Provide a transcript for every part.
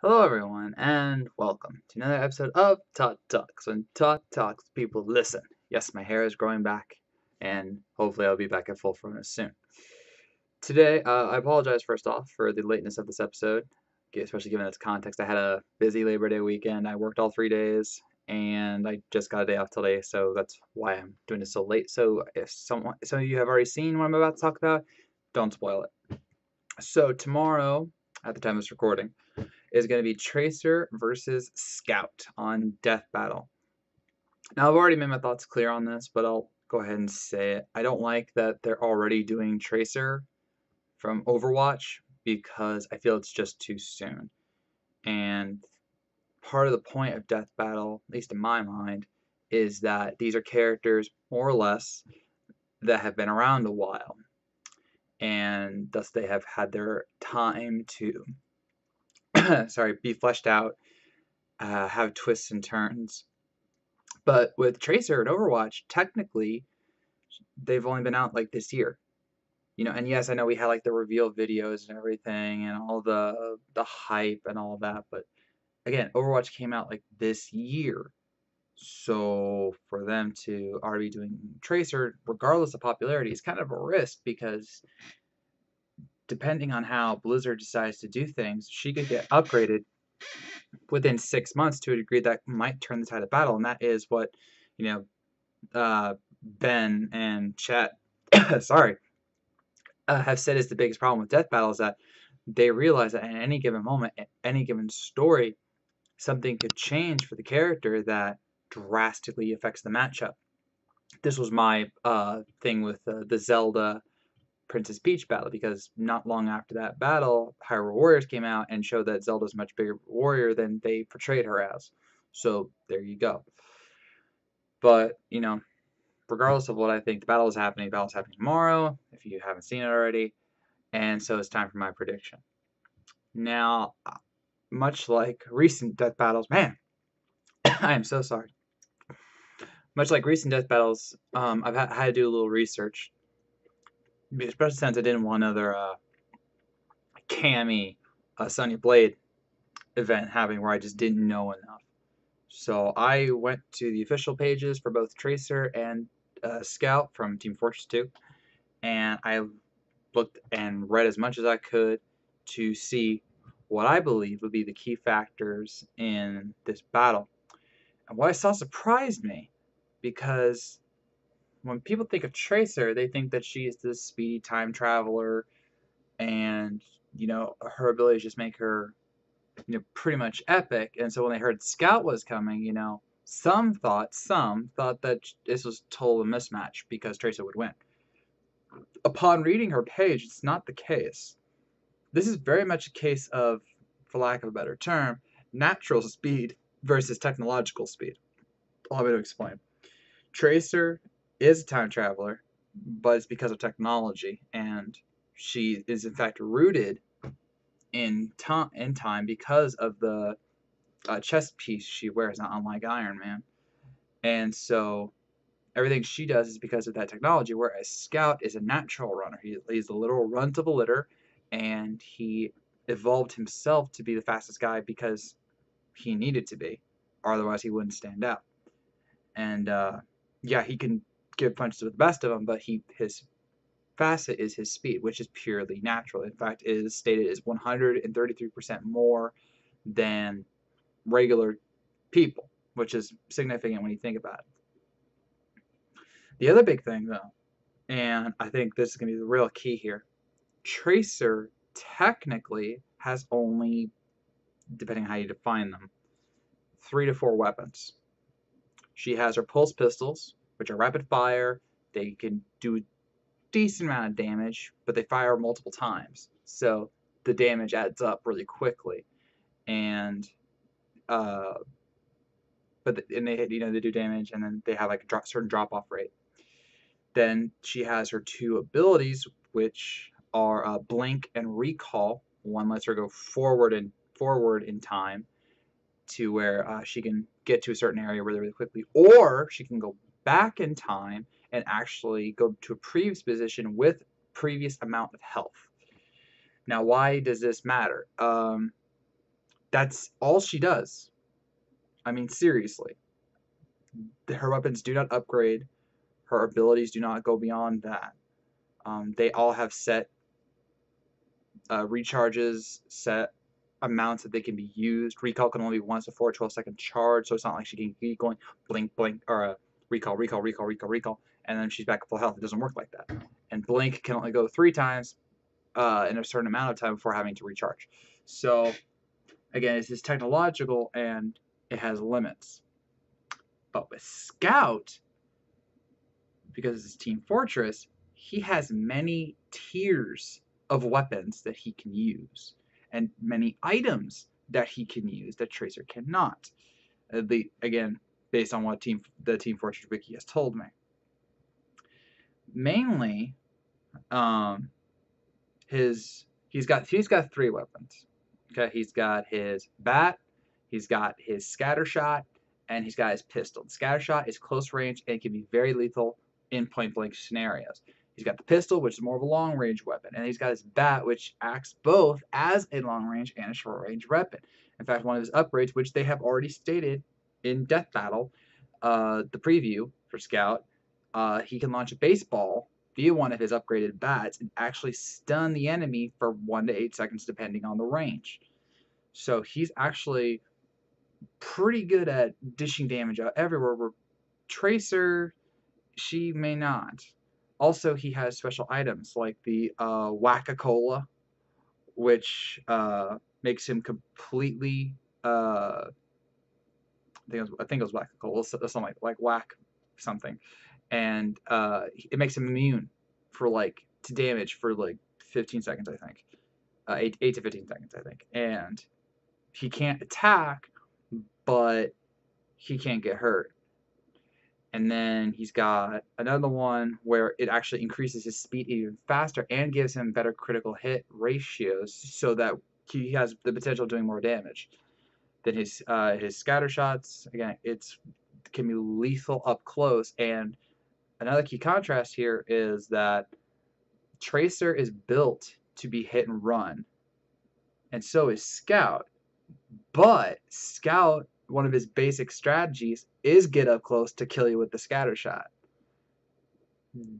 Hello, everyone, and welcome to another episode of Todd Talks. When Todd talks, people listen. Yes, my hair is growing back, and hopefully, I'll be back at full frontal soon. Today, I apologize first off for the lateness of this episode, especially given its context. I had a busy Labor Day weekend. I worked all 3 days, and I just got a day off today, so that's why I'm doing this so late. So, if some of you have already seen what I'm about to talk about, don't spoil it. So, tomorrow, at the time of this recording, is going to be Tracer versus Scout on Death Battle. Now, I've already made my thoughts clear on this, but I'll go ahead and say it. I don't like that they're already doing Tracer from Overwatch because I feel it's just too soon. And part of the point of Death Battle, at least in my mind, is that these are characters, more or less, that have been around a while. And thus they have had their time to be fleshed out, have twists and turns. But with Tracer and Overwatch, technically, they've only been out like this year. And yes, I know we had like the reveal videos and everything and all the hype and all of that, but again, Overwatch came out like this year. So for them to already be doing Tracer, regardless of popularity, is kind of a risk because depending on how Blizzard decides to do things, she could get upgraded within 6 months to a degree that might turn the tide of battle, and that is what you Ben and Chat, sorry, have said is the biggest problem with Death Battle is that they realize that at any given moment, at any given story, something could change for the character that drastically affects the matchup. This was my thing with the Zelda Princess Peach battle, because not long after that battle, Hyrule Warriors came out and showed that Zelda's a much bigger warrior than they portrayed her as. So there you go. But, regardless of what I think, the battle is happening. The battle is happening tomorrow, if you haven't seen it already. And so it's time for my prediction. Now, much like recent death battles, man, I am so sorry. Much like recent death battles, I've had to do a little research, especially since I didn't want another Cammy Sonya Blade event happening where I just didn't know enough. So I went to the official pages for both Tracer and Scout from Team Fortress 2, and I looked and read as much as I could to see what I believe would be the key factors in this battle. And what I saw surprised me, because when people think of Tracer, they think that she is this speedy time traveler, and her abilities just make her pretty much epic. And so when they heard Scout was coming, some thought that this was total mismatch because Tracer would win. Upon reading her page, it's not the case. This is very much a case of, for lack of a better term, natural speed versus technological speed. Allow me to explain. Tracer is a time traveler, but it's because of technology, and she is in fact rooted in time because of the chest piece she wears, not unlike Iron Man. And so everything she does is because of that technology, whereas Scout is a natural runner. He's the literal runt of the litter, and he evolved himself to be the fastest guy because he needed to be, or otherwise he wouldn't stand out. And yeah, he can give punches with the best of them, but his facet is his speed, which is purely natural. In fact, it is stated as 133% more than regular people, which is significant when you think about it. The other big thing, though, and I think this is going to be the real key here, Tracer technically has only, depending on how you define them, 3 to 4 weapons. She has her pulse pistols, which are rapid fire. They can do a decent amount of damage, but they fire multiple times, so the damage adds up really quickly. And they do damage, and then they have like a certain drop off rate. Then she has her 2 abilities, which are blink and recall. One lets her go forward in time to where she can get to a certain area really, really quickly, or she can go back in time and actually go to a previous position with previous amount of health. Now, why does this matter? That's all she does. I mean, seriously. Her weapons do not upgrade. Her abilities do not go beyond that. They all have set recharges, set amounts that they can be used. Recall can only be once before a 12-second charge, so it's not like she can keep going blink, blink, or recall, recall, recall, recall, recall, and then she's back at full health. It doesn't work like that. And blink can only go 3 times in a certain amount of time before having to recharge. So again, it's technological and it has limits. But with Scout, because it's Team Fortress, he has many tiers of weapons that he can use and many items that he can use that Tracer cannot. Again, based on what the Team Fortress wiki has told me. Mainly, he's got 3 weapons. Okay, he's got his bat, he's got his scatter shot, and he's got his pistol. The scatter shot is close range and can be very lethal in point blank scenarios. He's got the pistol, which is more of a long range weapon, and he's got his bat, which acts both as a long range and a short range weapon. In fact, one of his upgrades, which they have already stated in Death Battle, the preview for Scout, he can launch a baseball via one of his upgraded bats and actually stun the enemy for 1 to 8 seconds depending on the range. So he's actually pretty good at dishing damage out everywhere, where Tracer, she may not. Also, he has special items like the Whack-A-Cola, which makes him completely, I think it was Whack-A-Cola, something like whack something, and it makes him immune to damage for like 15 seconds, I think, 8 to 15 seconds, I think, and he can't attack, but he can't get hurt. And then he's got another one where it actually increases his speed even faster and gives him better critical hit ratios, so that he has the potential of doing more damage than his scatter shots. Again, can be lethal up close. And another key contrast here is that Tracer is built to be hit and run, and so is Scout. But Scout, one of his basic strategies is get up close to kill you with the scatter shot.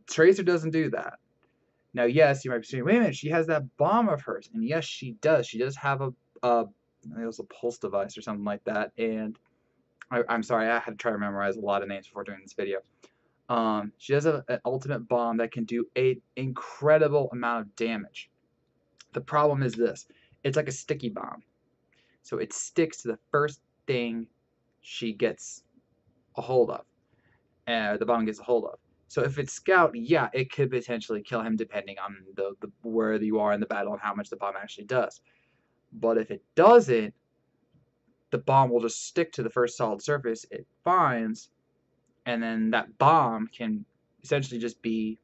Tracer doesn't do that. Now, yes, you might be saying, wait a minute, she has that bomb of hers. And yes, she does. She does have I think it was a pulse device or something like that. And I'm sorry, I had to try to memorize a lot of names before doing this video. She has an ultimate bomb that can do an incredible amount of damage. The problem is this. It's like a sticky bomb. So it sticks to the first thing she gets a hold of, the bomb gets a hold of. So if it's Scout, yeah, it could potentially kill him depending on where you are in the battle and how much the bomb actually does. But if it doesn't, the bomb will just stick to the first solid surface it finds, and then that bomb can essentially just be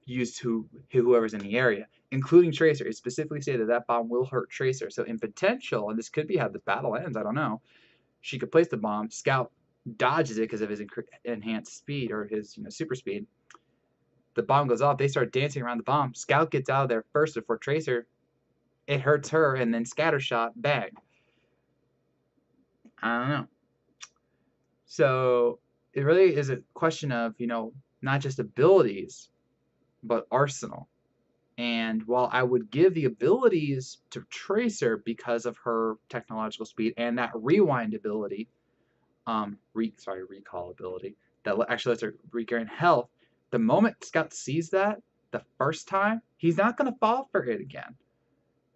used to hit whoever's in the area, including Tracer. It specifically stated that bomb will hurt Tracer. So in potential, and this could be how this battle ends, I don't know, she could place the bomb, Scout dodges it because of his enhanced speed or his super speed. The bomb goes off. They start dancing around the bomb. Scout gets out of there first before Tracer. It hurts her, and then scattershot, bang. I don't know. So it really is a question of not just abilities, but arsenal. And while I would give the abilities to Tracer because of her technological speed and that rewind ability, recall ability that actually lets her regain health. The moment Scout sees that the first time, he's not going to fall for it again.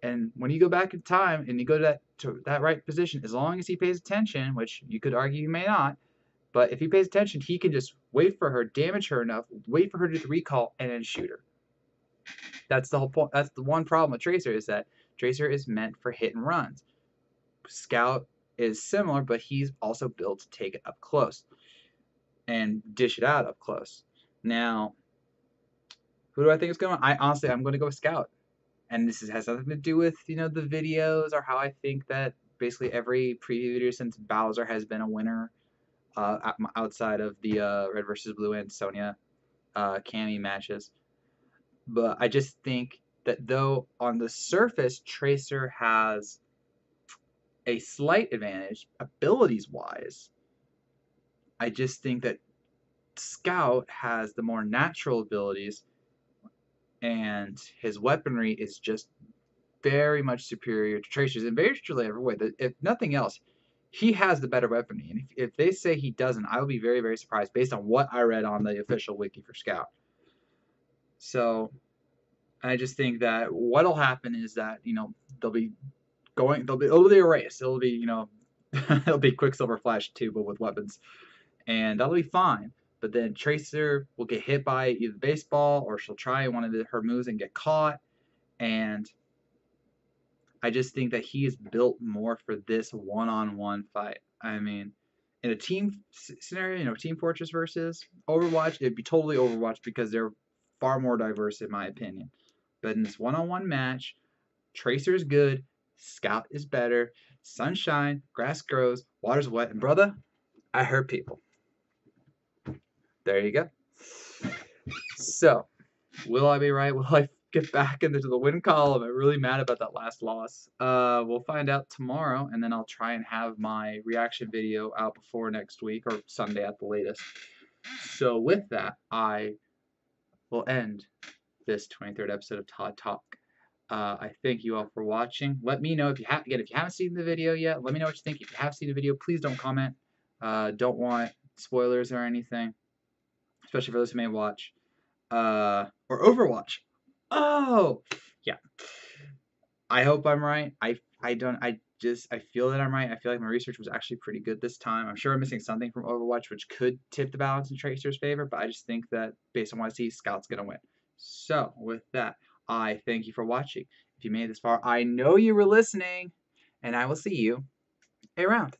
And when you go back in time and you go to that right position, as long as he pays attention, which you could argue he may not, but if he pays attention, he can just wait for her, damage her enough, wait for her to do the recall, and then shoot her. That's the whole point. That's the one problem with Tracer, is that Tracer is meant for hit and runs. Scout is similar, but he's also built to take it up close and dish it out up close. Now, who do I think is going? I'm going to go with Scout, and this has nothing to do with the videos or how I think that basically every preview video since Bowser has been a winner, outside of the Red versus Blue and Sonya Cammy matches. But I just think that though on the surface Tracer has a slight advantage abilities-wise. I just think that Scout has the more natural abilities, and his weaponry is just very much superior to Tracer's in virtually every way. If nothing else, he has the better weaponry. And if they say he doesn't, I will be very, very surprised based on what I read on the official wiki for Scout. So I just think that what'll happen is that, they'll be it'll be a race. It'll be, it'll be Quicksilver Flash 2, but with weapons. And that'll be fine. But then Tracer will get hit by either baseball, or she'll try one of her moves and get caught. And I just think that he is built more for this one-on-one fight. I mean, in a team scenario, Team Fortress versus Overwatch, it'd be totally Overwatch because they're far more diverse, in my opinion. But in this one-on-one match, Tracer is good, Scout is better, sunshine, grass grows, water's wet, and brother, I hurt people. There you go. So, will I be right? Will I get back into the win column? I'm really mad about that last loss. We'll find out tomorrow, and then I'll try and have my reaction video out before next week, or Sunday at the latest. So with that, I will end this 23rd episode of Todd Talk. I thank you all for watching. Let me know if you haven't seen the video yet. Let me know what you think. If you have seen the video, please don't comment. Don't want spoilers or anything, especially for those who may watch. Or Overwatch. Oh, yeah. I hope I'm right. I feel that I'm right. I feel like my research was actually pretty good this time. I'm sure I'm missing something from Overwatch which could tip the balance in Tracer's favor, but I just think that based on what I see, Scout's gonna win. So with that, I thank you for watching. If you made it this far, I know you were listening, and I will see you around.